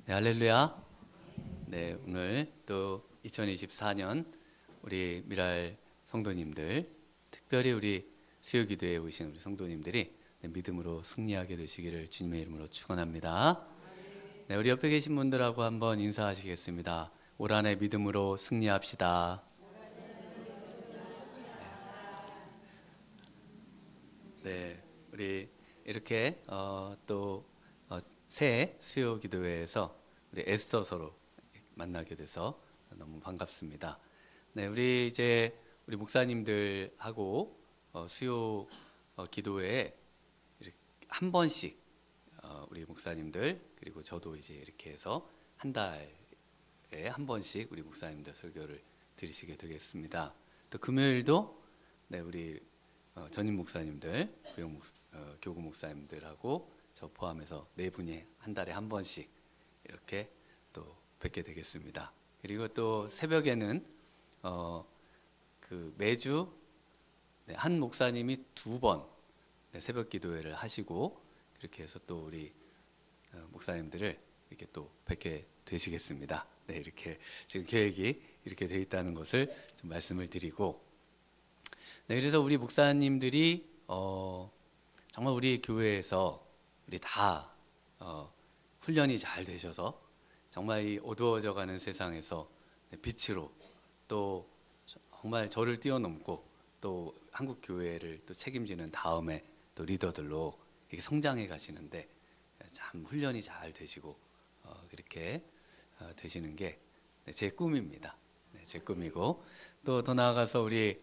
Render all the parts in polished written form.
네, 할렐루야. 네, 오늘 또 2024년 우리 미랄 성도님들, 특별히 우리 수요기도에 오신 우리 성도님들이 믿음으로 승리하게 되시기를 주님의 이름으로 축원합니다. 네, 우리 옆에 계신 분들하고 한번 인사하시겠습니다. 올 한 해 믿음으로 승리합시다. 네, 우리 이렇게 또 새 수요기도회에서 우리 애써서로 만나게 돼서 너무 반갑습니다. 네, 우리 목사님들하고 수요 기도회에 이렇게 한 번씩 우리 목사님들 그리고 저도 이제 이렇게 해서 한 달에 한 번씩 우리 목사님들 설교를 들으시게 되겠습니다. 또 금요일도 네, 우리 전임 목사님들, 교구 목사님들하고 저 포함해서 네 분이 한 달에 한 번씩 이렇게 또 뵙게 되겠습니다. 그리고 또 새벽에는 매주 한 목사님이 두 번 새벽 기도회를 하시고 그렇게 해서 또 우리 목사님들을 이렇게 또 뵙게 되시겠습니다. 네, 이렇게 지금 계획이 이렇게 되어 있다는 것을 좀 말씀을 드리고, 네, 그래서 우리 목사님들이 정말 우리 교회에서 우리 다 훈련이 잘 되셔서 정말 이 어두워져가는 세상에서 빛으로 또 정말 저를 뛰어넘고 또 한국 교회를 또 책임지는 다음에 또 리더들로 이렇게 성장해 가시는데 참 훈련이 잘 되시고 그렇게 되시는 게 제 꿈입니다. 네, 제 꿈이고 또 더 나아가서 우리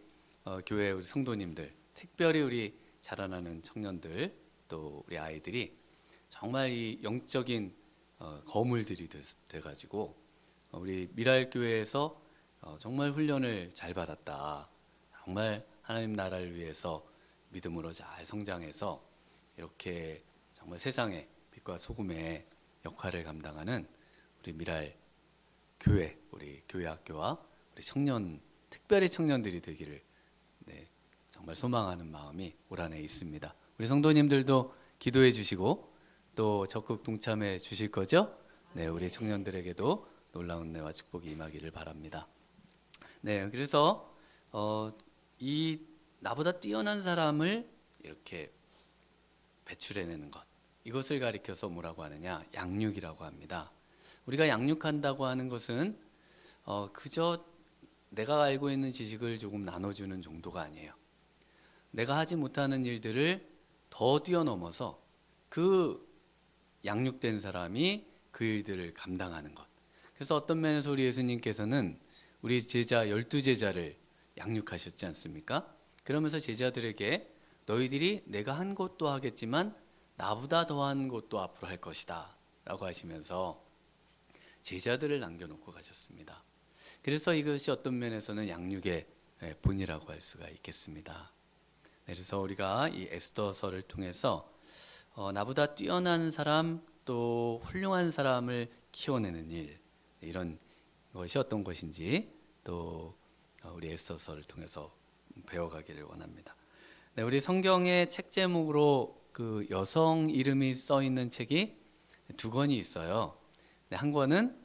교회 우리 성도님들, 특별히 우리 자라나는 청년들 또 우리 아이들이 정말 이 영적인 거물들이 돼가지고 우리 미랄교회에서 정말 훈련을 잘 받았다. 정말 하나님 나라를 위해서 믿음으로 잘 성장해서 이렇게 정말 세상의 빛과 소금의 역할을 감당하는 우리 미랄 교회, 우리 교회 학교와 우리 청년, 특별히 청년들이 되기를 정말 소망하는 마음이 올 한 해 있습니다. 우리 성도님들도 기도해 주시고 또 적극 동참해 주실 거죠? 네, 우리 청년들에게도 놀라운 은혜와 축복이 임하기를 바랍니다. 네, 그래서 이 나보다 뛰어난 사람을 이렇게 배출해내는 것, 이것을 가리켜서 뭐라고 하느냐? 양육이라고 합니다. 우리가 양육한다고 하는 것은 그저 내가 알고 있는 지식을 조금 나눠주는 정도가 아니에요. 내가 하지 못하는 일들을 더 뛰어넘어서 그 양육된 사람이 그 일들을 감당하는 것. 그래서 어떤 면에서 우리 예수님께서는 우리 제자 12제자를 양육하셨지 않습니까? 그러면서 제자들에게 너희들이 내가 한 것도 하겠지만 나보다 더한 것도 앞으로 할 것이다 라고 하시면서 제자들을 남겨놓고 가셨습니다. 그래서 이것이 어떤 면에서는 양육의 본이라고 할 수가 있겠습니다. 그래서 우리가 이 에스더서를 통해서 나보다 뛰어난 사람 또 훌륭한 사람을 키워내는 일, 이런 것이 어떤 것인지 또 우리 에스더서를 통해서 배워가기를 원합니다. 네, 우리 성경의 책 제목으로 그 여성 이름이 써 있는 책이 두 권이 있어요. 네, 한 권은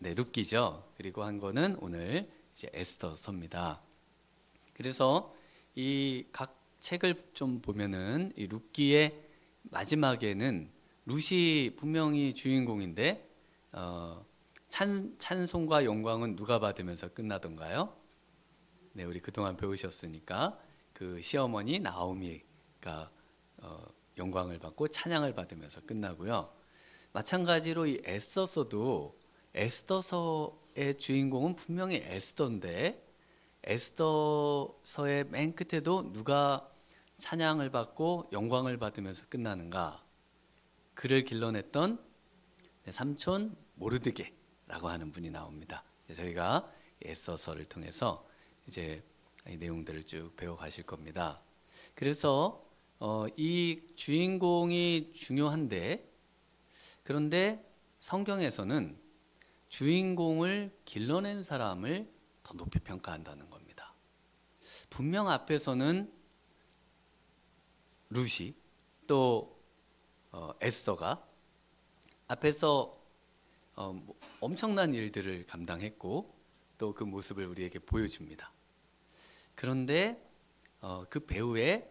룻기죠. 그리고 한 권은 오늘 이제 에스더서입니다. 그래서 이 각 책을 좀 보면은 이 룻기의 마지막에는 룻이 분명히 주인공인데 찬송과 영광은 누가 받으면서 끝나던가요? 네, 우리 그동안 배우셨으니까 그 시어머니 나오미가 영광을 받고 찬양을 받으면서 끝나고요. 마찬가지로 이 에스더서도 에스더서의 주인공은 분명히 에스더인데 에스더서의 맨 끝에도 누가 찬양을 받고 영광을 받으면서 끝나는가? 그를 길러냈던 삼촌 모르드게라고 하는 분이 나옵니다. 저희가 에스더서를 통해서 이제 이 내용들을 쭉 배워 가실 겁니다. 그래서 이 주인공이 중요한데 그런데 성경에서는 주인공을 길러낸 사람을 더 높이 평가한다는 겁니다. 분명 앞에서는 룻이 또 에스더가 앞에서 엄청난 일들을 감당했고 또 그 모습을 우리에게 보여줍니다. 그런데 그 배후에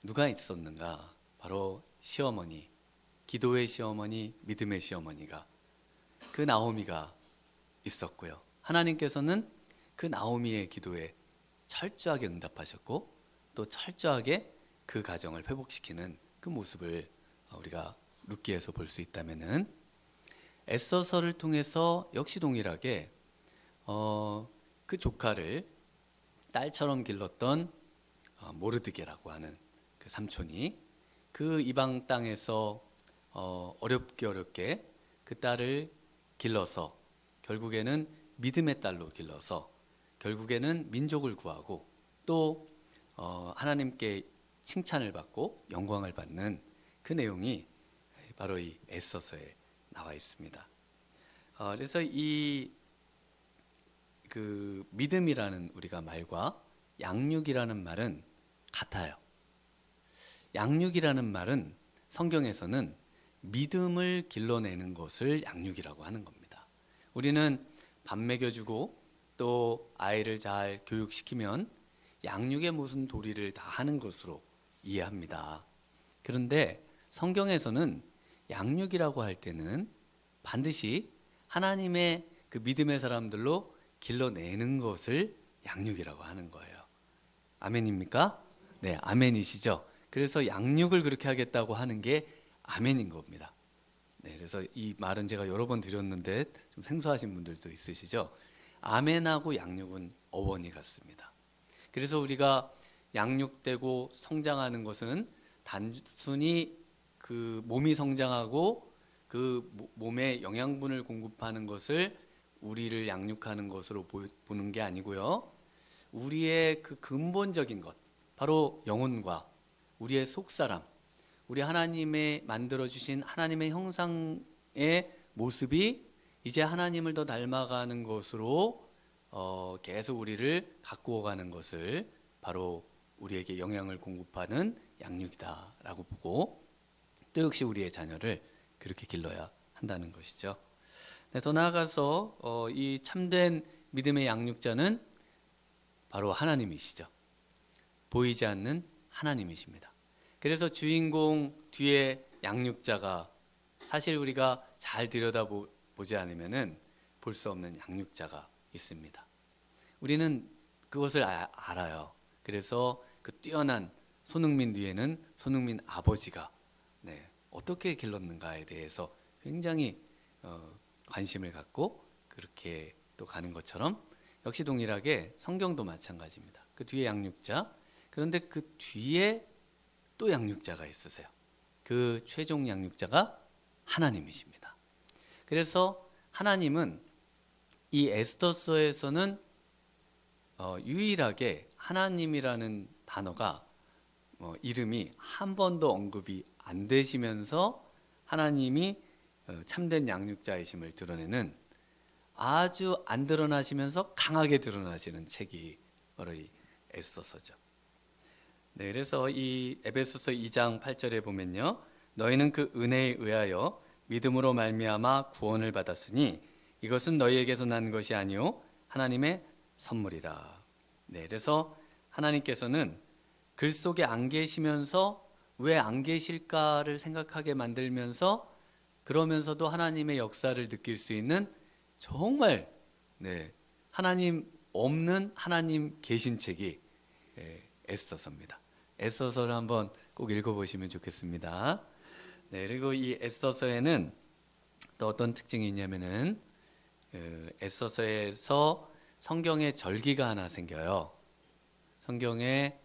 누가 있었는가? 바로 시어머니, 기도의 시어머니, 믿음의 시어머니가, 그 나오미가 있었고요. 하나님께서는 그 나오미의 기도에 철저하게 응답하셨고 또 철저하게 그 가정을 회복시키는 그 모습을 우리가 룻기에서 볼 수 있다면은, 에스더서를 통해서 역시 동일하게 그 조카를 딸처럼 길렀던 모르드게라고 하는 그 삼촌이 그 이방 땅에서 어렵게 그 딸을 길러서 결국에는 믿음의 딸로 길러서 결국에는 민족을 구하고 또 하나님께 칭찬을 받고 영광을 받는 그 내용이 바로 이 에스더서에 나와 있습니다. 그래서 이 그 믿음이라는 우리가 말과 양육이라는 말은 같아요. 양육이라는 말은 성경에서는 믿음을 길러내는 것을 양육이라고 하는 겁니다. 우리는 밥 먹여주고 또 아이를 잘 교육시키면 양육의 무슨 도리를 다 하는 것으로 이해합니다. 그런데 성경에서는 양육이라고 할 때는 반드시 하나님의 그 믿음의 사람들로 길러내는 것을 양육이라고 하는 거예요. 아멘입니까? 네, 아멘이시죠? 그래서 양육을 그렇게 하겠다고 하는 게 아멘인 겁니다. 네, 그래서 이 말은 제가 여러 번 드렸는데 좀 생소하신 분들도 있으시죠? 아멘하고 양육은 어원이 같습니다. 그래서 우리가 양육되고 성장하는 것은 단순히 그 몸이 성장하고 그 몸에 영양분을 공급하는 것을 우리를 양육하는 것으로 보는 게 아니고요. 우리의 그 근본적인 것, 바로 영혼과 우리의 속사람, 우리 하나님의 만들어주신 하나님의 형상의 모습이 이제 하나님을 더 닮아가는 것으로 계속 우리를 가꾸어 가는 것을 바로 우리에게 영향을 공급하는 양육이다라고 보고, 또 역시 우리의 자녀를 그렇게 길러야 한다는 것이죠. 네, 더 나아가서 이 참된 믿음의 양육자는 바로 하나님이시죠. 보이지 않는 하나님이십니다. 그래서 주인공 뒤에 양육자가, 사실 우리가 잘 들여다보지 않으면은 볼 수 없는 양육자가 있습니다. 우리는 그것을 알아요. 그래서 그 뛰어난 손흥민 뒤에는 손흥민 아버지가 어떻게 길렀는가에 대해서 굉장히 관심을 갖고 그렇게 또 가는 것처럼, 역시 동일하게 성경도 마찬가지입니다. 그 뒤에 양육자, 그런데 그 뒤에 또 양육자가 있으세요. 그 최종 양육자가 하나님이십니다. 그래서 하나님은 이 에스더서에서는 유일하게 하나님이라는 단어가 이름이 한 번도 언급이 안 되시면서 하나님이 참된 양육자이심을 드러내는, 아주 안 드러나시면서 강하게 드러나시는 책이 바로 이 에스더서죠. 네, 그래서 이 에베소서 2장 8절에 보면요, 너희는 그 은혜에 의하여 믿음으로 말미암아 구원을 받았으니 이것은 너희에게서 난 것이 아니요 하나님의 선물이라. 네, 그래서 하나님께서는 글 속에 안 계시면서 왜 안 계실까를 생각하게 만들면서, 그러면서도 하나님의 역사를 느낄 수 있는 정말 하나님 없는 하나님 계신 책이 에스더서입니다. 에스더서를 한번 꼭 읽어보시면 좋겠습니다. 네, 그리고 이 에스더서에는 또 어떤 특징이 있냐면은 에스더서에서 성경의 절기가 하나 생겨요. 성경에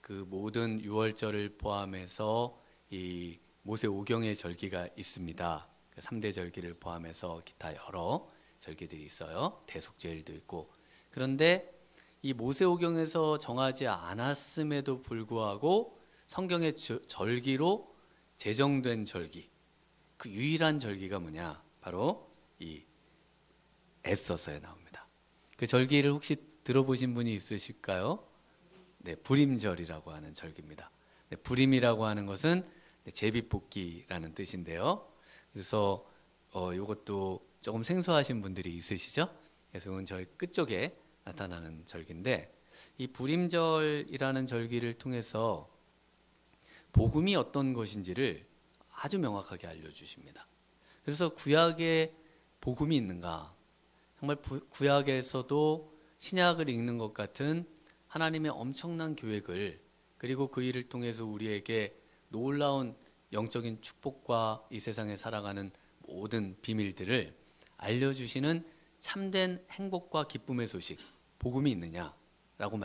그 모든 유월절을 포함해서 이 모세 오경의 절기가 있습니다. 3대 절기를 포함해서 기타 여러 절기들이 있어요. 대속제일도 있고. 그런데 이 모세 오경에서 정하지 않았음에도 불구하고 성경의 절기로 제정된 절기, 그 유일한 절기가 뭐냐? 바로 이 에스더서에 나옵니다. 그 절기를 혹시 들어보신 분이 있으실까요? 네, 불임절이라고 하는 절기입니다. 불임이라고 하는 것은 제비뽑기라는 뜻인데요. 그래서 이것도 조금 생소하신 분들이 있으시죠? 그래서 이건 저희 끝쪽에 나타나는 절기인데 이 불임절이라는 절기를 통해서 복음이 어떤 것인지를 아주 명확하게 알려주십니다. 그래서 구약에 복음이 있는가? 정말 구약에서도 신약을 읽는 것 같은 하나님의 엄청난 계획을 그리고 그 일을 통해서 우리에게 놀라운 영적인 축복과 이 세상에 살아가는 모든 비밀들을 알려주시는 참된 행복과 기쁨의 소식, 복음이 있느냐라고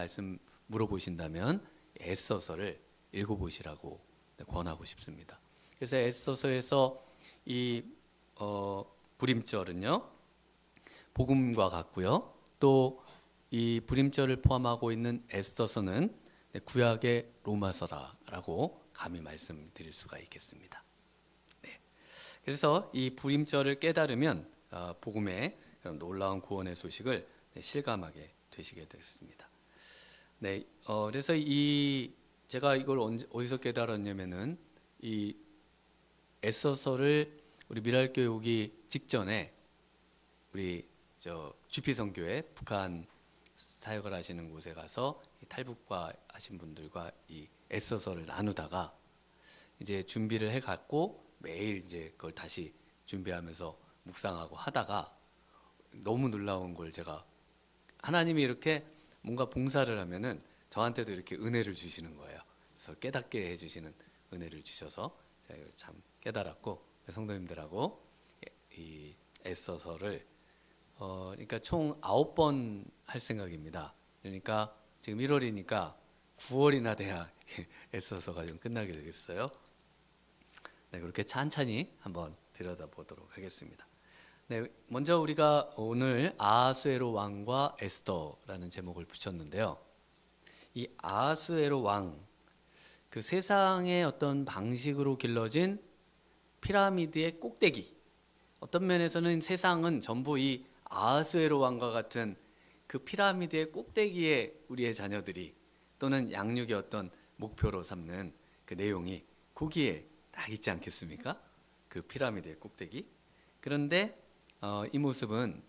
물어보신다면 에스더서를 읽어보시라고 권하고 싶습니다. 그래서 에스더서에서 이 불임절은요 복음과 같고요. 또 이 불임절을 포함하고 있는 에스더서는 구약의 로마서라고 감히 말씀드릴 수가 있겠습니다. 네. 그래서 이 불임절을 깨달으면 복음의 놀라운 구원의 소식을 실감하게 되시게 됐습니다. 네, 그래서 제가 이걸 어디서 깨달았냐면은 이 에스더서를 우리 미랄교회 오기 직전에 우리 GP 선교회 북한 사역을 하시는 곳에 가서 탈북과 하신 분들과 이 에스더서를 나누다가 이제 준비를 해 갖고 매일 이제 그걸 다시 준비하면서 묵상하고 하다가 너무 놀라운 걸 제가 하나님이 이렇게 뭔가 봉사를 하면은 저한테도 이렇게 은혜를 주시는 거예요. 그래서 깨닫게 해주시는 은혜를 주셔서 제가 이걸 참 깨달았고 성도님들하고 이 에스더서를 그러니까 총 9번 할 생각입니다. 그러니까 지금 1월이니까 9월이나 돼야 에스더서가 좀 끝나게 되겠어요. 네, 그렇게 찬찬히 한번 들여다보도록 하겠습니다. 네, 먼저 우리가 오늘 아하수에로 왕과 에스더라는 제목을 붙였는데요. 이 아하수에로 왕, 그 세상의 어떤 방식으로 길러진 피라미드의 꼭대기, 어떤 면에서는 세상은 전부 이 아하수에로 왕과 같은 그 피라미드의 꼭대기에 우리의 자녀들이 또는 양육의 어떤 목표로 삼는 그 내용이 거기에 딱 있지 않겠습니까? 그 피라미드의 꼭대기. 그런데 이 모습은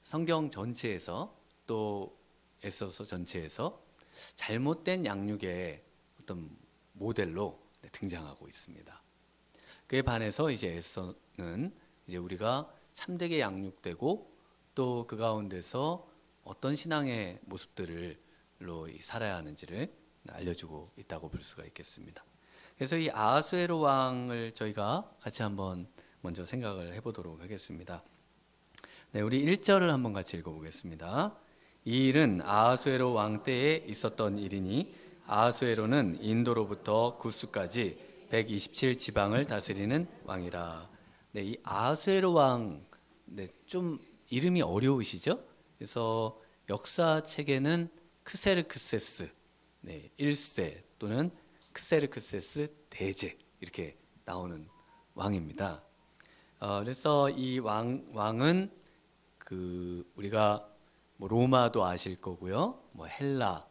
성경 전체에서 또 에스더서 전체에서 잘못된 양육의 어떤 모델로 등장하고 있습니다. 그에 반해서 이제 에스더는 이제 우리가 참되게 양육되고 또 그 가운데서 어떤 신앙의 모습들로 살아야 하는지를 알려주고 있다고 볼 수가 있겠습니다. 그래서 이 아하수에로 왕을 저희가 같이 한번 먼저 생각을 해보도록 하겠습니다. 네, 우리 1절을 한번 같이 읽어보겠습니다. 이 일은 아하수에로 왕 때에 있었던 일이니 아하수에로는 인도로부터 구스까지 127지방을 다스리는 왕이라. 네, 이 아하수에로 왕, 네, 좀 이름이 어려우시죠? 그래서 역사책에는 크세르크세스, 네, 1세 또는 크세르크세스 대제 이렇게 나오는 왕입니다. 그래서 이 왕은 그 우리가 뭐 로마도 아실 거고요, 뭐 헬라,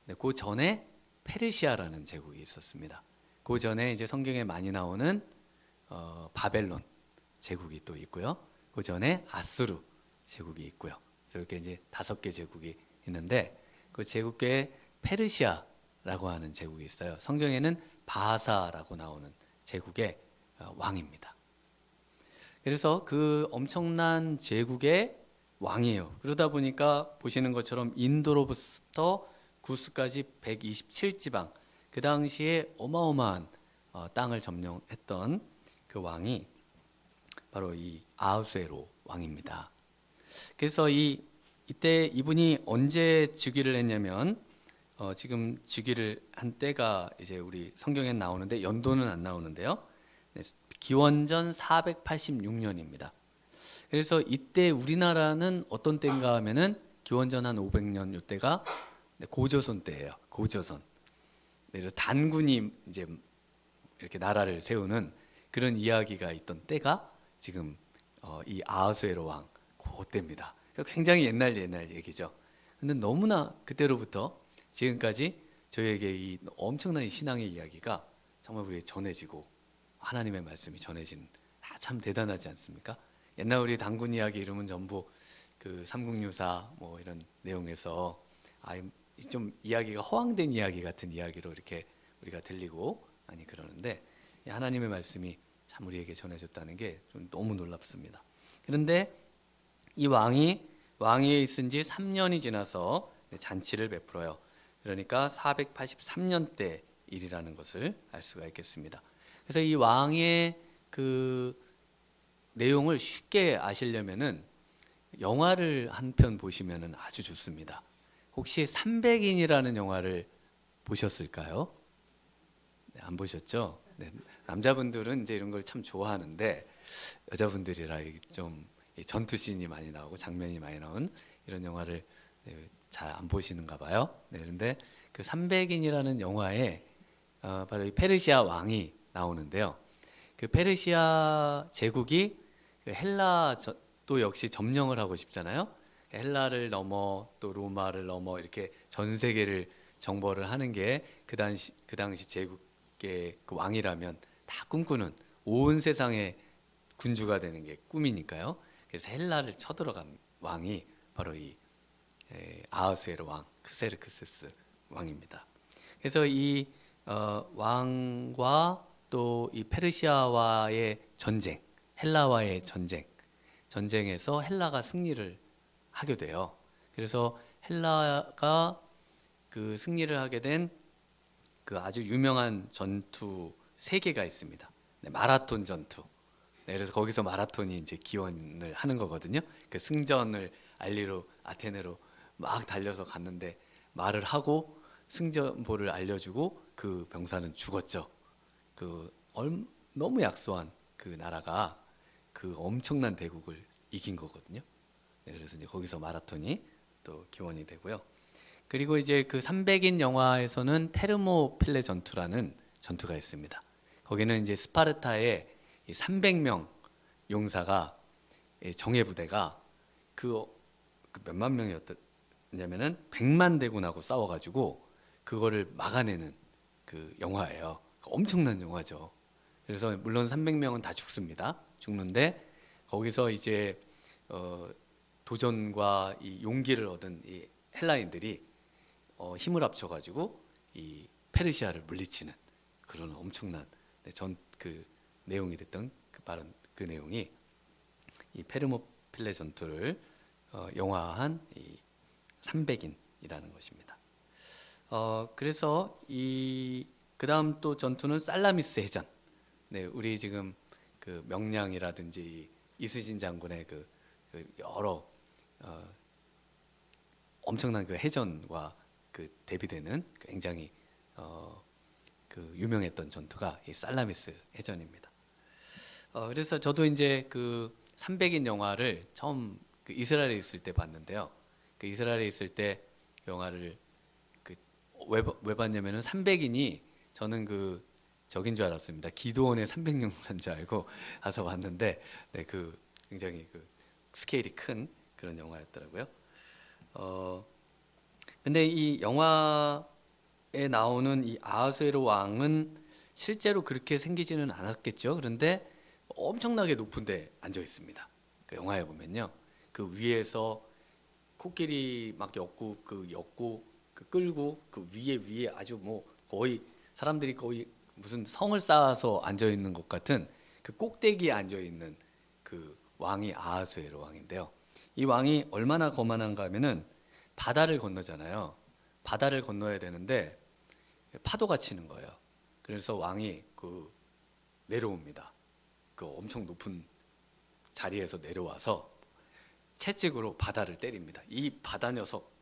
네, 그 전에 페르시아라는 제국이 있었습니다. 그 전에 이제 성경에 많이 나오는 바벨론 제국이 또 있고요. 그 전에 아수르 제국이 있고요. 이렇게 이제 5개 제국이 있는데 그 제국계에 페르시아라고 하는 제국이 있어요. 성경에는 바사라고 나오는 제국의 왕입니다. 그래서 그 엄청난 제국의 왕이에요. 그러다 보니까 보시는 것처럼 인도로부터 구스까지 127지방, 그 당시에 어마어마한 땅을 점령했던 그 왕이 바로 이 아하수에로 왕입니다. 그래서 이때 이분이 언제 즉위를 했냐면 지금 즉위를 한 때가 이제 우리 성경에 나오는데 연도는 안 나오는데요. 기원전 486년입니다. 그래서 이때 우리나라는 어떤 때인가 하면은 기원전 한 500년 이때가 고조선 때예요. 고조선. 그래서 단군이 이제 이렇게 나라를 세우는 그런 이야기가 있던 때가 지금 이 아하수에로 왕 그때입니다. 굉장히 옛날 얘기죠. 근데 너무나 그때로부터 지금까지 저희에게 이 엄청난 신앙의 이야기가 정말 우리에게 전해지고 하나님의 말씀이 전해진 다 참 대단하지 않습니까? 옛날 우리 단군 이야기 이러면 전부 그 삼국유사 뭐 이런 내용에서 좀 이야기가 허황된 이야기 같은 이야기로 이렇게 우리가 들리고 많이 그러는데, 하나님의 말씀이 참 우리에게 전해졌다는 게 좀 너무 놀랍습니다. 그런데 이 왕위에 있은 지 3년이 지나서 잔치를 베풀어요. 그러니까 483년대 일이라는 것을 알 수가 있겠습니다. 그래서 이 왕의 그 내용을 쉽게 아시려면은 영화를 한 편 보시면은 아주 좋습니다. 혹시 300인이라는 영화를 보셨을까요? 네, 안 보셨죠? 네, 남자분들은 이제 이런 걸 참 좋아하는데 여자분들이라 좀 전투 씬이 많이 나오고 장면이 많이 나온 이런 영화를 잘 안 보시는가 봐요. 네, 그런데 그 300인이라는 영화에 바로 이 페르시아 왕이 나오는데요. 그 페르시아 제국이 그 헬라 또 역시 점령을 하고 싶잖아요. 헬라를 넘어 또 로마를 넘어 이렇게 전 세계를 정벌을 하는 게 그 당시 제국의 그 왕이라면 다 꿈꾸는, 온 세상의 군주가 되는 게 꿈이니까요. 그래서 헬라를 쳐들어간 왕이 바로 이 아하수에로 왕 크세르크스스 왕입니다. 그래서 이 왕과 또 이 페르시아와의 전쟁, 헬라와의 전쟁에서 헬라가 승리를 하게 돼요. 그래서 헬라가 그 승리를 하게 된 그 아주 유명한 전투 세 개가 있습니다. 네, 마라톤 전투. 네, 그래서 거기서 마라톤이 이제 기원을 하는 거거든요. 그 승전을 알리러 아테네로 막 달려서 갔는데 말을 하고 승전보를 알려주고 그 병사는 죽었죠. 그 너무 약소한 그 나라가 그 엄청난 대국을 이긴 거거든요. 네, 그래서 이제 거기서 마라톤이 또 기원이 되고요. 그리고 이제 그 300인 영화에서는 테르모필레 전투라는 전투가 있습니다. 거기는 이제 스파르타의 300명 용사가 정예 부대가 그 몇만 명이었냐면은 100만 대군하고 싸워가지고 그거를 막아내는 그 영화예요. 엄청난 영화죠. 그래서 물론 300명은 다 죽는데 거기서 이제 도전과 이 용기를 얻은 이 헬라인들이 힘을 합쳐가지고 이 페르시아를 물리치는 그런 엄청난 그 내용이 됐던 그 내용이 이 페르모필레 전투를 영화한 이 300인이라는 것입니다. 그래서 그 다음 또 전투는 살라미스 해전. 네, 우리 지금 그 명량이라든지 이수진 장군의 그 여러 엄청난 그 해전과 그 대비되는 굉장히 그 유명했던 전투가 이 살라미스 해전입니다. 그래서 저도 이제 그 300인 영화를 처음 그 이스라엘에 있을 때 봤는데요. 그 이스라엘에 있을 때 그 영화를 왜 봤냐면은 300인이 저는 그 적인 줄 알았습니다. 기도원의 300용사인 줄 알고 가서 봤는데, 네, 그 굉장히 그 스케일이 큰 그런 영화였더라고요. 근데 이 영화에 나오는 이 아하수에로 왕은 실제로 그렇게 생기지는 않았겠죠. 그런데 엄청나게 높은데 앉아 있습니다. 그 영화에 보면요, 그 위에서 코끼리 막 엮고 그 끌고 그 위에 아주 뭐 거의 사람들이 거의 무슨 성을 쌓아서 앉아 있는 것 같은 그 꼭대기에 앉아 있는 그 왕이 아하수에로 왕인데요. 이 왕이 얼마나 거만한가 하면은 바다를 건너잖아요. 바다를 건너야 되는데 파도가 치는 거예요. 그래서 왕이 그 내려옵니다. 그 엄청 높은 자리에서 내려와서 채찍으로 바다를 때립니다. 이 바다 녀석,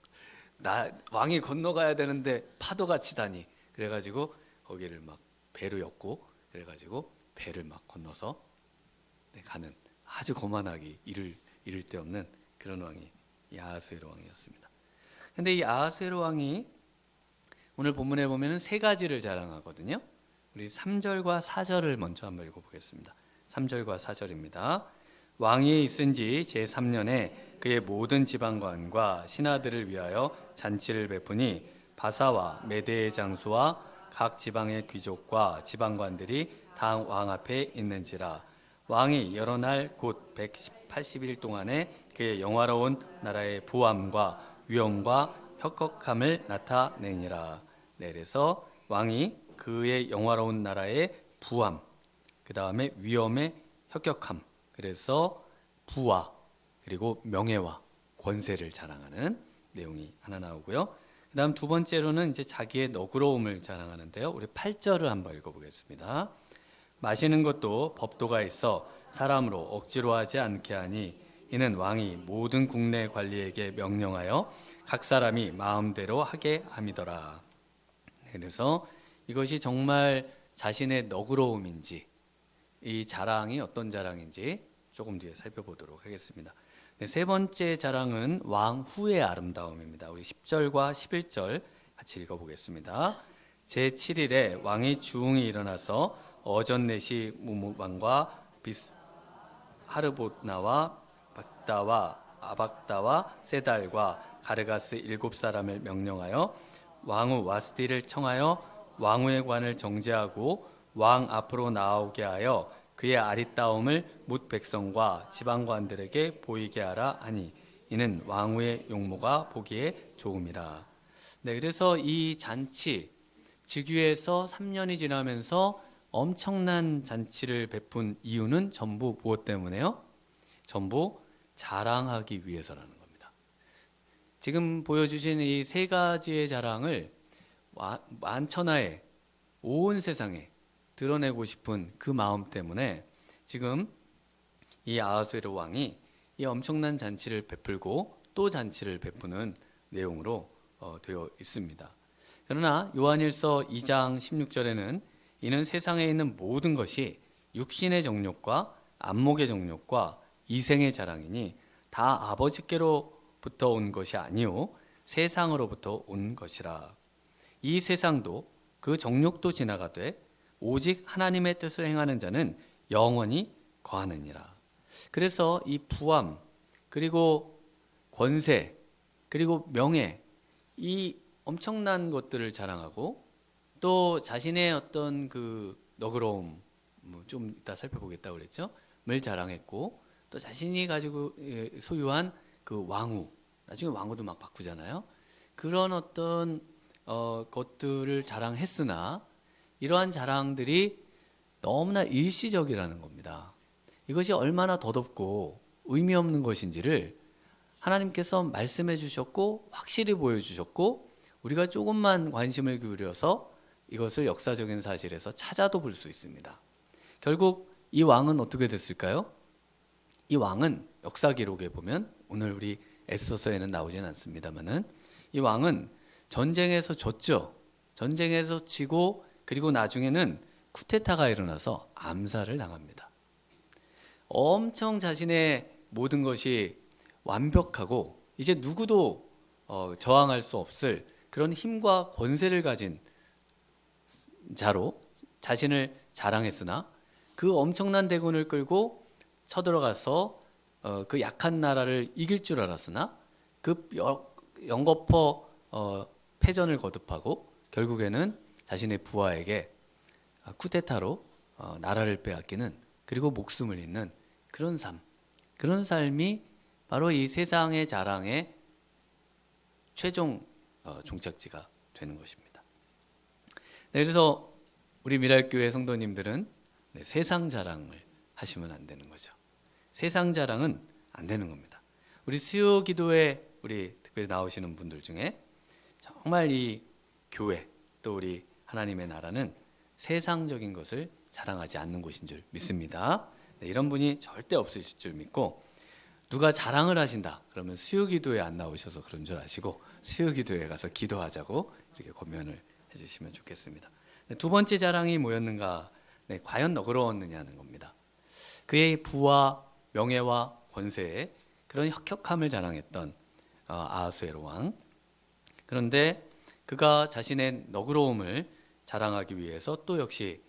왕이 건너가야 되는데 파도가 치다니. 그래가지고 거기를 막 배로 엮고 그래가지고 배를 막 건너서 가는 아주 거만하기 이를 데 없는 그런 왕이 이 아하수에로 왕이었습니다. 근데 이 아하수에로 왕이 오늘 본문에 보면은 세 가지를 자랑하거든요. 우리 3절과 4절을 먼저 한번 읽어보겠습니다. 3절과 4절입니다. 왕위에 있은 지 제3년에 그의 모든 지방관과 신하들을 위하여 잔치를 베푸니 바사와 메대의 장수와 각 지방의 귀족과 지방관들이 다 왕 앞에 있는지라. 왕이 여러 날 곧 180일 동안에 그의 영화로운 나라의 부함과 위엄과 혁혁함을 나타내니라. 네, 그래서 왕이 그의 영화로운 나라의 부함, 그 다음에 위엄의 혁혁함, 그래서 부와 그리고 명예와 권세를 자랑하는 내용이 하나 나오고요. 그 다음 두 번째로는 이제 자기의 너그러움을 자랑하는데요. 우리 8절을 한번 읽어보겠습니다. 마시는 것도 법도가 있어 사람으로 억지로 하지 않게 하니 이는 왕이 모든 국내 관리에게 명령하여 각 사람이 마음대로 하게 함이더라. 그래서 이것이 정말 자신의 너그러움인지, 이 자랑이 어떤 자랑인지 조금 뒤에 살펴보도록 하겠습니다. 네, 세 번째 자랑은 왕 후의 아름다움입니다. 우리 10절과 11절 같이 읽어보겠습니다. 제7일에 왕이 주웅이 일어나서 어전넷이 무무방과 하르보나와 박다와 아박다와 세달과 가르가스 7사람을 명령하여 왕후 와스디를 청하여 왕후의 관을 정제하고 왕 앞으로 나오게 하여 그의 아리따움을 뭇 백성과 지방관들에게 보이게 하라 하니 이는 왕후의 용모가 보기에 좋음이라. 네, 그래서 이 잔치 즉위해서 3년이 지나면서 엄청난 잔치를 베푼 이유는 전부 무엇 때문에요? 전부 자랑하기 위해서라는 겁니다. 지금 보여주신 이 세 가지의 자랑을 만천하에 온 세상에 드러내고 싶은 그 마음 때문에 지금 이 아하수에로 왕이 이 엄청난 잔치를 베풀고 또 잔치를 베푸는 내용으로 되어 있습니다. 그러나 요한일서 2장 16절에는 이는 세상에 있는 모든 것이 육신의 정욕과 안목의 정욕과 이생의 자랑이니 다 아버지께로부터 온 것이 아니요 세상으로부터 온 것이라. 이 세상도 그 정욕도 지나가되 오직 하나님의 뜻을 행하는 자는 영원히 거하느니라. 그래서 이 부함 그리고 권세 그리고 명예, 이 엄청난 것들을 자랑하고 또 자신의 어떤 그 너그러움, 좀 이따 살펴보겠다고 그랬죠? 을 자랑했고 또 자신이 가지고 소유한 그 왕후, 나중에 왕후도 막 바꾸잖아요. 그런 어떤 것들을 자랑했으나 이러한 자랑들이 너무나 일시적이라는 겁니다. 이것이 얼마나 더덥고 의미 없는 것인지를 하나님께서 말씀해 주셨고 확실히 보여주셨고 우리가 조금만 관심을 기울여서 이것을 역사적인 사실에서 찾아도 볼 수 있습니다. 결국 이 왕은 어떻게 됐을까요? 이 왕은 역사 기록에 보면 오늘 우리 에스더서에는 나오진 않습니다만은 이 왕은 전쟁에서 졌죠. 전쟁에서 지고 그리고 나중에는 쿠데타가 일어나서 암살을 당합니다. 엄청 자신의 모든 것이 완벽하고 이제 누구도 저항할 수 없을 그런 힘과 권세를 가진 자로 자신을 자랑했으나 그 엄청난 대군을 끌고 쳐들어가서 그 약한 나라를 이길 줄 알았으나 그 연거푸 패전을 거듭하고 결국에는 자신의 부하에게 쿠데타로 나라를 빼앗기는 그리고 목숨을 잃는 그런 삶, 그런 삶이 바로 이 세상의 자랑의 최종 종착지가 되는 것입니다. 네, 그래서 우리 미랄교회 성도님들은 세상 자랑을 하시면 안 되는 거죠. 세상 자랑은 안 되는 겁니다. 우리 수요 기도에 우리 특별히 나오시는 분들 중에 정말 이 교회 또 우리 하나님의 나라는 세상적인 것을 자랑하지 않는 곳인 줄 믿습니다. 네, 이런 분이 절대 없으실 줄 믿고 누가 자랑을 하신다 그러면 수요 기도에 안 나오셔서 그런 줄 아시고 수요 기도에 가서 기도하자고 이렇게 권면을 해주시면 좋겠습니다. 네, 두 번째 자랑이 뭐였는가? 네, 과연 너그러웠느냐는 겁니다. 그의 부와 명예와 권세에 그런 혁혁함을 자랑했던 아하수에로 왕. 그런데 그가 자신의 너그러움을 자랑하기 위해서 또 역시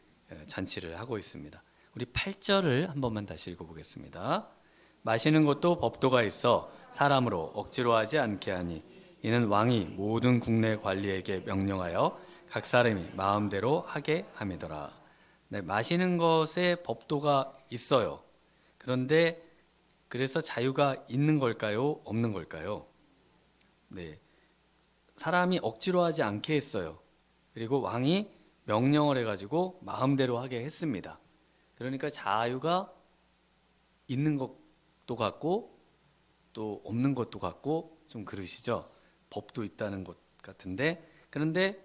잔치를 하고 있습니다. 우리 8절을 한 번만 다시 읽어보겠습니다. 마시는 것도 법도가 있어 사람으로 억지로 하지 않게 하니 이는 왕이 모든 국내 관리에게 명령하여 각 사람이 마음대로 하게 함이더라. 네, 마시는 것에 법도가 있어요. 그런데 그래서 자유가 있는 걸까요? 없는 걸까요? 네. 사람이 억지로 하지 않게 했어요. 그리고 왕이 명령을 해가지고 마음대로 하게 했습니다. 그러니까 자유가 있는 것도 같고 또 없는 것도 같고 좀 그러시죠. 법도 있다는 것 같은데, 그런데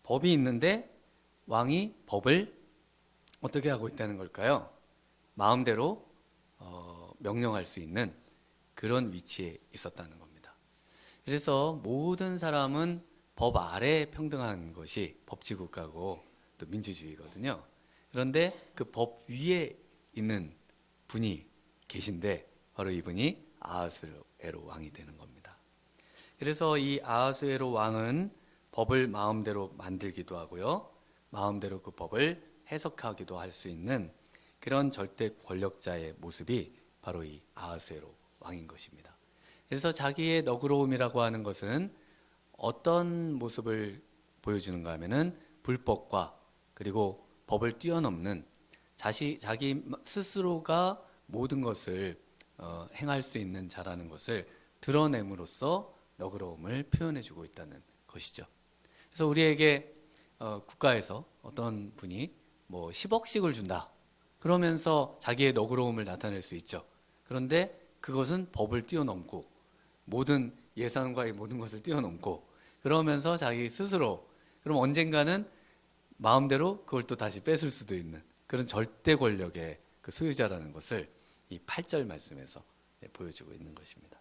법이 있는데 왕이 법을 어떻게 하고 있다는 걸까요? 마음대로 명령할 수 있는 그런 위치에 있었다는 겁니다. 그래서 모든 사람은 법 아래 평등한 것이 법치국가고 또 민주주의거든요. 그런데 그 법 위에 있는 분이 계신데 바로 이분이 아하수에로 왕이 되는 겁니다. 그래서 이 아하수에로 왕은 법을 마음대로 만들기도 하고요, 마음대로 그 법을 해석하기도 할 수 있는 그런 절대 권력자의 모습이 바로 이 아하수에로 왕인 것입니다. 그래서 자기의 너그러움이라고 하는 것은 어떤 모습을 보여주는가 하면은 불법과 그리고 법을 뛰어넘는 자기 스스로가 모든 것을 행할 수 있는 자라는 것을 드러냄으로써 너그러움을 표현해주고 있다는 것이죠. 그래서 우리에게 국가에서 어떤 분이 뭐 10억씩을 준다 그러면서 자기의 너그러움을 나타낼 수 있죠. 그런데 그것은 법을 뛰어넘고 모든 예산과의 모든 것을 뛰어넘고 그러면서 자기 스스로 그럼 언젠가는 마음대로 그걸 또 다시 뺏을 수도 있는 그런 절대 권력의 그 소유자라는 것을 이 8절 말씀에서 보여주고 있는 것입니다.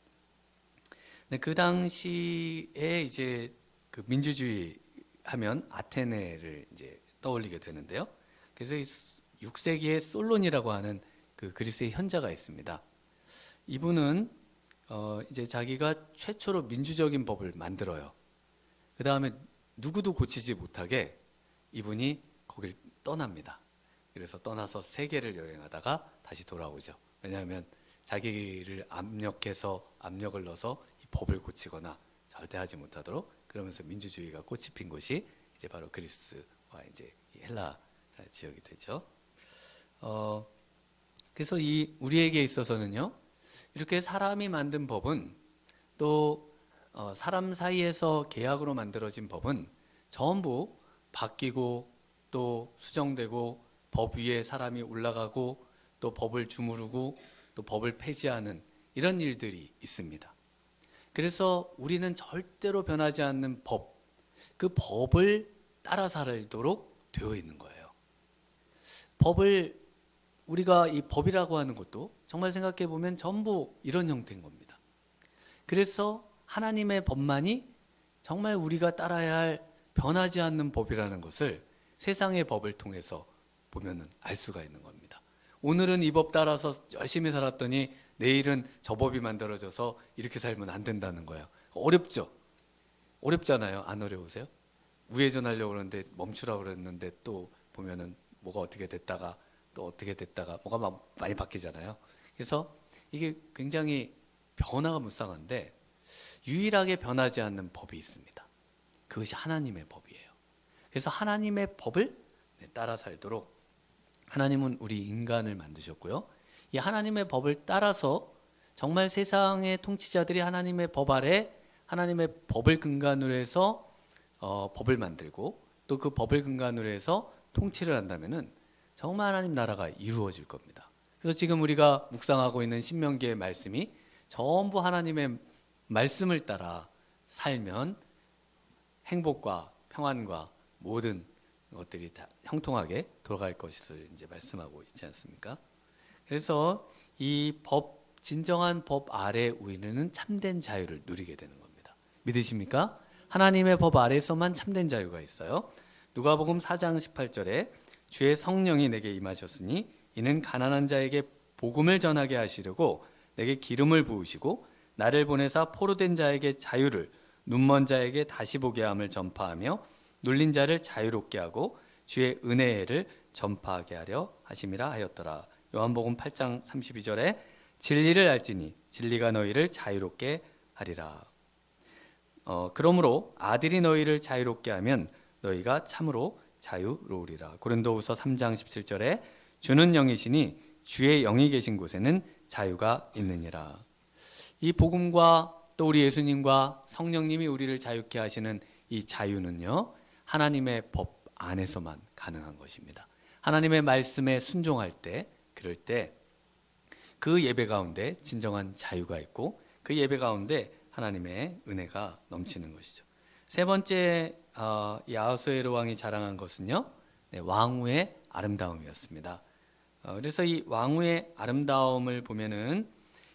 그 당시에 이제 그 민주주의 하면 아테네를 이제 떠올리게 되는데요. 그래서 6세기에 솔론이라고 하는 그 그리스의 현자가 있습니다. 이분은 이제 자기가 최초로 민주적인 법을 만들어요. 그 다음에 누구도 고치지 못하게 이분이 거길 떠납니다. 그래서 떠나서 세계를 여행하다가 다시 돌아오죠. 왜냐하면 자기를 압력을 넣어서 이 법을 고치거나 절대 하지 못하도록 그러면서 민주주의가 꽃이 핀 곳이 이제 바로 그리스와 이제 헬라 지역이 되죠. 그래서 이 우리에게 있어서는요, 이렇게 사람이 만든 법은 또 사람 사이에서 계약으로 만들어진 법은 전부 바뀌고 또 수정되고 법 위에 사람이 올라가고 또 법을 주무르고 또 법을 폐지하는 이런 일들이 있습니다. 그래서 우리는 절대로 변하지 않는 법, 그 법을 따라 살도록 되어 있는 거예요. 법을 우리가 이 법이라고 하는 것도 정말 생각해 보면 전부 이런 형태인 겁니다. 그래서 하나님의 법만이 정말 우리가 따라야 할 변하지 않는 법이라는 것을 세상의 법을 통해서 보면은 알 수가 있는 겁니다. 오늘은 이 법 따라서 열심히 살았더니 내일은 저 법이 만들어져서 이렇게 살면 안 된다는 거예요. 어렵죠? 어렵잖아요. 안 어려우세요? 우회전하려고 그러는데 멈추라고 그랬는데 또 보면은 뭐가 어떻게 됐다가 또 어떻게 됐다가 뭐가 막 많이 바뀌잖아요. 그래서 이게 굉장히 변화가 무쌍한데 유일하게 변하지 않는 법이 있습니다. 그것이 하나님의 법이에요. 그래서 하나님의 법을 따라 살도록 하나님은 우리 인간을 만드셨고요. 이 하나님의 법을 따라서 정말 세상의 통치자들이 하나님의 법 아래 하나님의 법을 근간으로 해서 법을 만들고 또 그 법을 근간으로 해서 통치를 한다면은 정말 하나님 나라가 이루어질 겁니다. 그래서 지금 우리가 묵상하고 있는 신명기의 말씀이 전부 하나님의 말씀을 따라 살면 행복과 평안과 모든 것들이 다 형통하게 돌아갈 것을 이제 말씀하고 있지 않습니까? 그래서 이 진정한 법 아래 우리는 참된 자유를 누리게 되는 겁니다. 믿으십니까? 하나님의 법 아래서만 참된 자유가 있어요. 누가복음 4장 18절에 주의 성령이 내게 임하셨으니 이는 가난한 자에게 복음을 전하게 하시려고 내게 기름을 부으시고 나를 보내사 포로된 자에게 자유를 눈먼 자에게 다시 보게 함을 전파하며 눌린 자를 자유롭게 하고 주의 은혜의 해를 전파하게 하려 하심이라 하였더라. 요한복음 8장 32절에 진리를 알지니 진리가 너희를 자유롭게 하리라. 그러므로 아들이 너희를 자유롭게 하면 너희가 참으로 자유로우리라. 고린도후서 3장 17절에 주는 영이시니 주의 영이 계신 곳에는 자유가 있느니라. 이 복음과 또 우리 예수님과 성령님이 우리를 자유케 하시는 이 자유는요, 하나님의 법 안에서만 가능한 것입니다. 하나님의 말씀에 순종할 때, 그럴 때 그 예배 가운데 진정한 자유가 있고 그 예배 가운데 하나님의 은혜가 넘치는 것이죠. 세 번째, 이 아하수에로 왕이 자랑한 것은요, 왕후의 아름다움이었습니다. 그래서 이 왕후의 아름다움을 보면은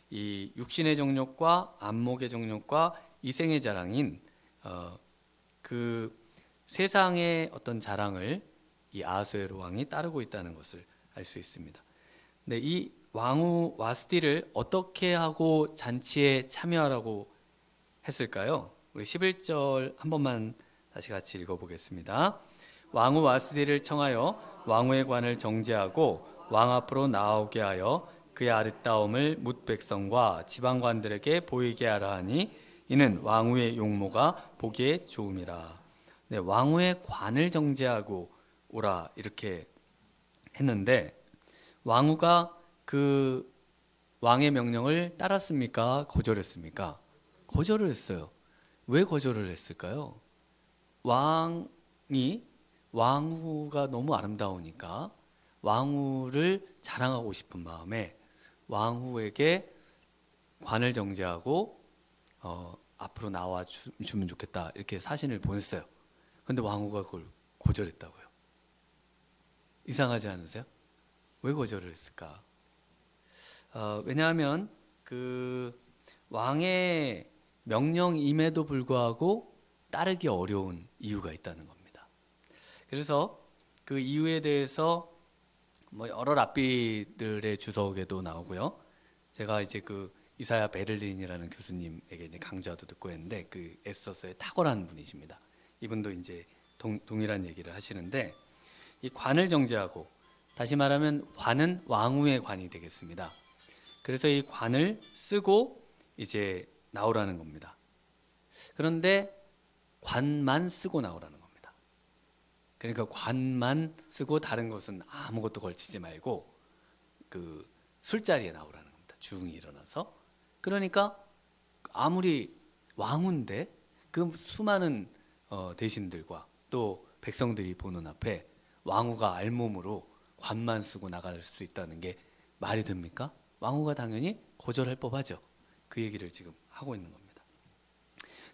이 육신의 정욕과 안목의 정욕과 이생의 자랑인 그 세상의 어떤 자랑을 이 아하수에로 왕이 따르고 있다는 것을 알 수 있습니다. 근데 이 왕후 와스디를 어떻게 하고 잔치에 참여하라고 했을까요? 우리 11절 한 번만 다시 같이 읽어보겠습니다. 왕후 와스디를 청하여 왕후의 관을 정제하고 왕 앞으로 나오게 하여 그의 아름다움을 뭇 백성과 지방관들에게 보이게 하라 하니 이는 왕후의 용모가 보기에 좋음이라. 네, 왕후의 관을 정제하고 오라 이렇게 했는데 왕후가 그 왕의 명령을 따랐습니까? 거절했습니까? 거절을 했어요. 왜 거절을 했을까요? 왕후가 너무 아름다우니까 왕후를 자랑하고 싶은 마음에 왕후에게 관을 정제하고 앞으로 나와 주면 좋겠다 이렇게 사신을 보냈어요. 그런데 왕후가 그걸 거절했다고요. 이상하지 않으세요? 왜 거절을 했을까? 왜냐하면 그 왕의 명령임에도 불구하고 따르기 어려운 이유가 있다는 겁니다. 그래서 그 이유에 대해서 뭐 여러 랍비들의 주석에도 나오고요. 제가 이제 그 이사야 베를린이라는 교수님에게 이제 강좌도 듣고 했는데 그 애써서의 탁월한 분이십니다. 이분도 이제 동일한 얘기를 하시는데 이 관을 정제하고 다시 말하면 관은 왕후의 관이 되겠습니다. 그래서 이 관을 쓰고 이제 나오라는 겁니다. 그런데 관만 쓰고 나오라는 겁니다. 그러니까 관만 쓰고 다른 것은 아무것도 걸치지 말고 그 술자리에 나오라는 겁니다. 주웅이 일어나서. 그러니까 아무리 왕후인데 그 수많은 대신들과 또 백성들이 보는 앞에 왕후가 알몸으로 관만 쓰고 나갈 수 있다는 게 말이 됩니까? 왕후가 당연히 거절할 법하죠. 그 얘기를 지금 하고 있는 겁니다.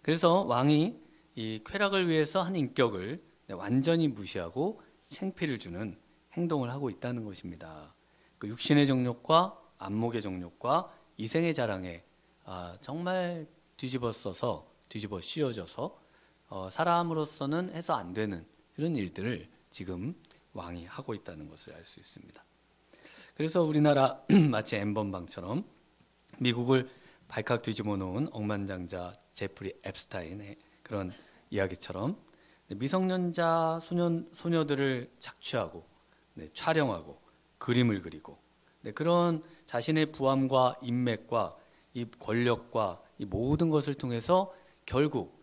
그래서 왕이 이 쾌락을 위해서 한 인격을 완전히 무시하고 창피를 주는 행동을 하고 있다는 것입니다. 그 육신의 정욕과 안목의 정욕과 이생의 자랑에 정말 뒤집어 씌워져서 사람으로서는 해서 안 되는 이런 일들을 지금 왕이 하고 있다는 것을 알 수 있습니다. 그래서 우리나라 마치 엠번방처럼 미국을 발칵 뒤집어 놓은 억만장자 제프리 앱스타인의 그런 이야기처럼 미성년자 소녀들을 착취하고 촬영하고 그림을 그리고 그런 자신의 부함과 인맥과 이 권력과 이 모든 것을 통해서 결국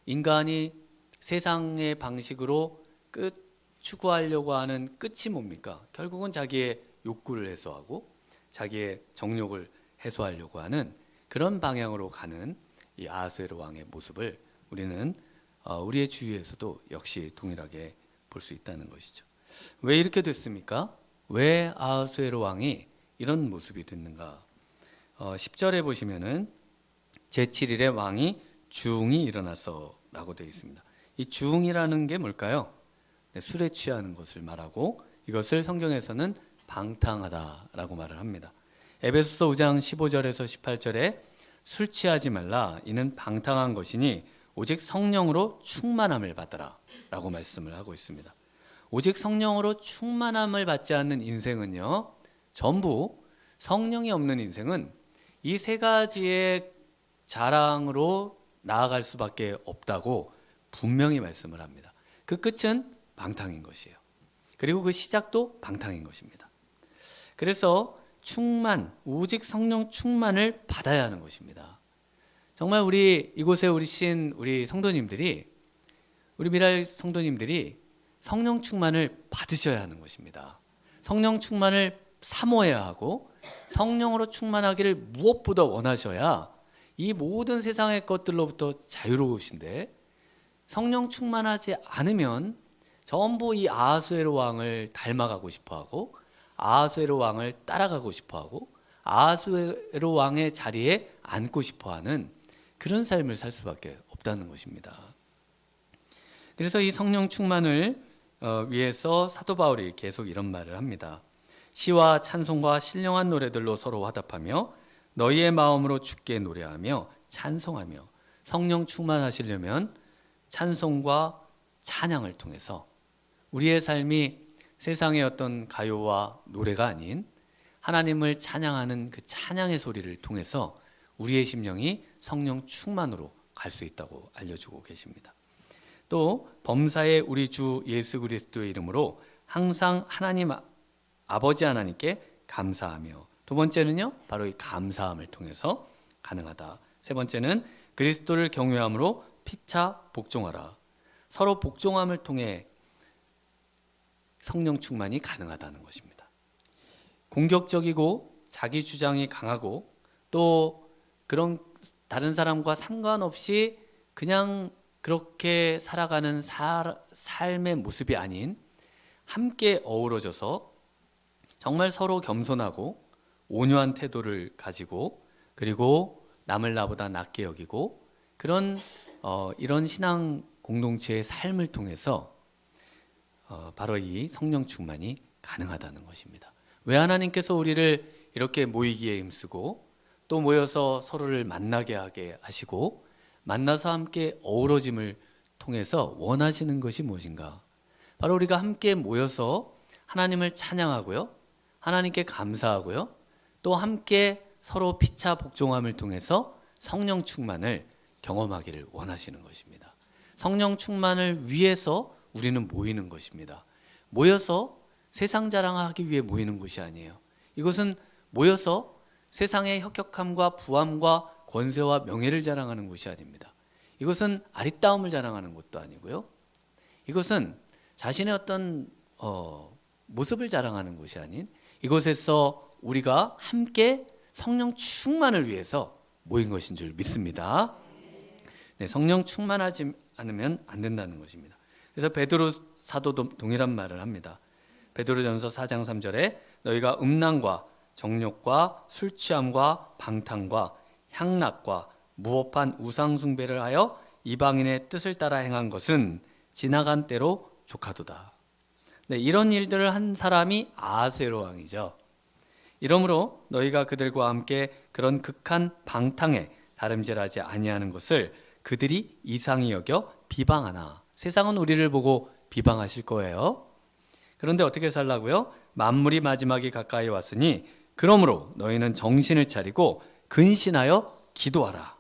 인간이 세상의 방식으로 추구하려고 하는 끝이 뭡니까? 결국은 자기의 욕구를 해소하고 자기의 정욕을 해소하려고 하는 그런 방향으로 가는 이 아하수에로 왕의 모습을 우리는 우리의 주위에서도 역시 동일하게 볼 수 있다는 것이죠. 왜 이렇게 됐습니까? 왜 아하수에로 왕이 이런 모습이 됐는가? 10절에 보시면은 제7일에 왕이 주웅이 일어나서라고 되어 있습니다. 이 주웅이라는 게 뭘까요? 술에 취하는 것을 말하고 이것을 성경에서는 방탕하다라고 말을 합니다. 에베소서 5장 15절에서 18절에 술 취하지 말라 이는 방탕한 것이니 오직 성령으로 충만함을 받으라 라고 말씀을 하고 있습니다. 오직 성령으로 충만함을 받지 않는 인생은요, 전부 성령이 없는 인생은 이 세 가지의 자랑으로 나아갈 수밖에 없다고 분명히 말씀을 합니다. 그 끝은 방탕인 것이에요. 그리고 그 시작도 방탕인 것입니다. 그래서 오직 성령 충만을 받아야 하는 것입니다. 정말 우리 이곳에 우리 성도님들이, 우리 미랄 성도님들이 성령 충만을 받으셔야 하는 것입니다. 성령 충만을 사모해야 하고 성령으로 충만하기를 무엇보다 원하셔야 이 모든 세상의 것들로부터 자유로우신데, 성령 충만하지 않으면 전부 이 아하수에로 왕을 닮아가고 싶어하고 아하수에로 왕을 따라가고 싶어하고 아하수에로 왕의 자리에 앉고 싶어하는 그런 삶을 살 수밖에 없다는 것입니다. 그래서 이 성령 충만을 위해서 사도 바울이 계속 이런 말을 합니다. 시와 찬송과 신령한 노래들로 서로 화답하며 너희의 마음으로 주께 노래하며 찬송하며. 성령 충만하시려면 찬송과 찬양을 통해서 우리의 삶이 세상의 어떤 가요와 노래가 아닌 하나님을 찬양하는 그 찬양의 소리를 통해서 우리의 심령이 성령 충만으로 갈 수 있다고 알려주고 계십니다. 또 범사의 우리 주 예수 그리스도의 이름으로 항상 하나님 아버지 하나님께 감사하며. 두 번째는요, 바로 이 감사함을 통해서 가능하다. 세 번째는 그리스도를 경외함으로 피차 복종하라. 서로 복종함을 통해 성령 충만이 가능하다는 것입니다. 공격적이고 자기 주장이 강하고 또 그런 다른 사람과 상관없이 그냥 그렇게 살아가는 삶의 모습이 아닌, 함께 어우러져서 정말 서로 겸손하고 온유한 태도를 가지고, 그리고 남을 나보다 낮게 여기고, 그런 이런 신앙 공동체의 삶을 통해서 바로 이 성령 충만이 가능하다는 것입니다. 왜 하나님께서 우리를 이렇게 모이기에 힘쓰고 또 모여서 서로를 만나게 하게 하시고 만나서 함께 어우러짐을 통해서 원하시는 것이 무엇인가? 바로 우리가 함께 모여서 하나님을 찬양하고요, 하나님께 감사하고요, 또 함께 서로 피차 복종함을 통해서 성령 충만을 경험하기를 원하시는 것입니다. 성령 충만을 위해서 우리는 모이는 것입니다. 모여서 세상 자랑하기 위해 모이는 것이 아니에요. 이것은 모여서 세상의 혁혁함과 부함과 권세와 명예를 자랑하는 것이 아닙니다. 이것은 아리따움을 자랑하는 것도 아니고요. 이것은 자신의 어떤 모습을 자랑하는 것이 아닌, 이곳에서 우리가 함께 성령 충만을 위해서 모인 것인 줄 믿습니다. 네, 성령 충만하지 않으면 안 된다는 것입니다. 그래서 베드로 사도도 동일한 말을 합니다. 베드로전서 4장 3절에 너희가 음란과 정욕과 술 취함과 방탕과 향락과 무법한 우상 숭배를 하여 이방인의 뜻을 따라 행한 것은 지나간 때로 족하도다. 네, 이런 일들을 한 사람이 아하수에로 왕이죠. 이러므로 너희가 그들과 함께 그런 극한 방탕에 다름질하지 아니하는 것을 그들이 이상히 여겨 비방하나. 세상은 우리를 보고 비방하실 거예요. 그런데 어떻게 살라고요? 만물이 마지막이 가까이 왔으니 그러므로 너희는 정신을 차리고 근신하여 기도하라.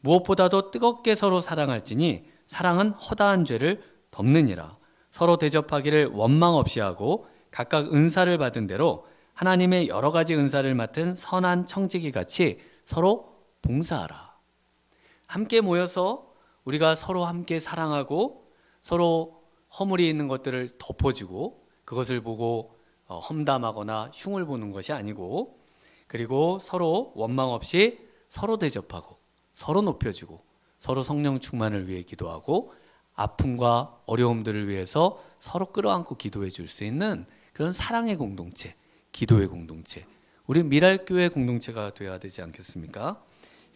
무엇보다도 뜨겁게 서로 사랑할지니 사랑은 허다한 죄를 덮느니라. 서로 대접하기를 원망 없이 하고 각각 은사를 받은 대로 하나님의 여러 가지 은사를 맡은 선한 청지기 같이 서로 봉사하라. 함께 모여서 우리가 서로 함께 사랑하고 서로 허물이 있는 것들을 덮어주고 그것을 보고 험담하거나 흉을 보는 것이 아니고, 그리고 서로 원망 없이 서로 대접하고 서로 높여주고 서로 성령 충만을 위해 기도하고 아픔과 어려움들을 위해서 서로 끌어안고 기도해 줄 수 있는 그런 사랑의 공동체, 기도의 공동체, 우리 미랄교회 공동체가 되어야 되지 않겠습니까?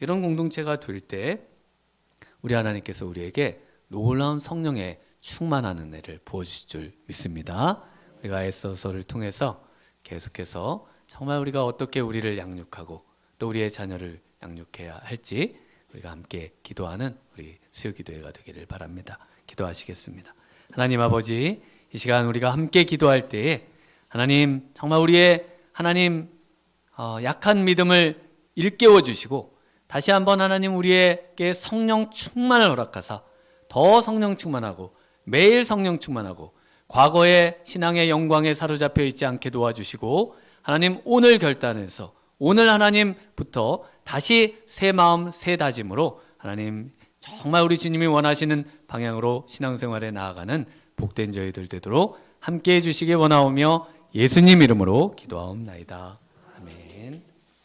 이런 공동체가 될 때 우리 하나님께서 우리에게 놀라운 성령의 충만한 은혜를 부어주실 줄 믿습니다. 우리가 에스더서를 통해서 계속해서 정말 우리가 어떻게 우리를 양육하고 또 우리의 자녀를 양육해야 할지 우리가 함께 기도하는 우리 수요기도회가 되기를 바랍니다. 기도하시겠습니다. 하나님 아버지, 이 시간 우리가 함께 기도할 때에 하나님 정말 우리의 하나님 약한 믿음을 일깨워 주시고 다시 한번 하나님 우리에게 성령 충만을 허락하사 더 성령 충만하고 매일 성령 충만하고 과거의 신앙의 영광에 사로잡혀 있지 않게 도와주시고 하나님 오늘 결단해서 오늘 하나님부터 다시 새 마음 새 다짐으로 하나님 정말 우리 주님이 원하시는 방향으로 신앙생활에 나아가는 복된 저희들 되도록 함께해 주시기 원하오며 예수님 이름으로 기도하옵나이다.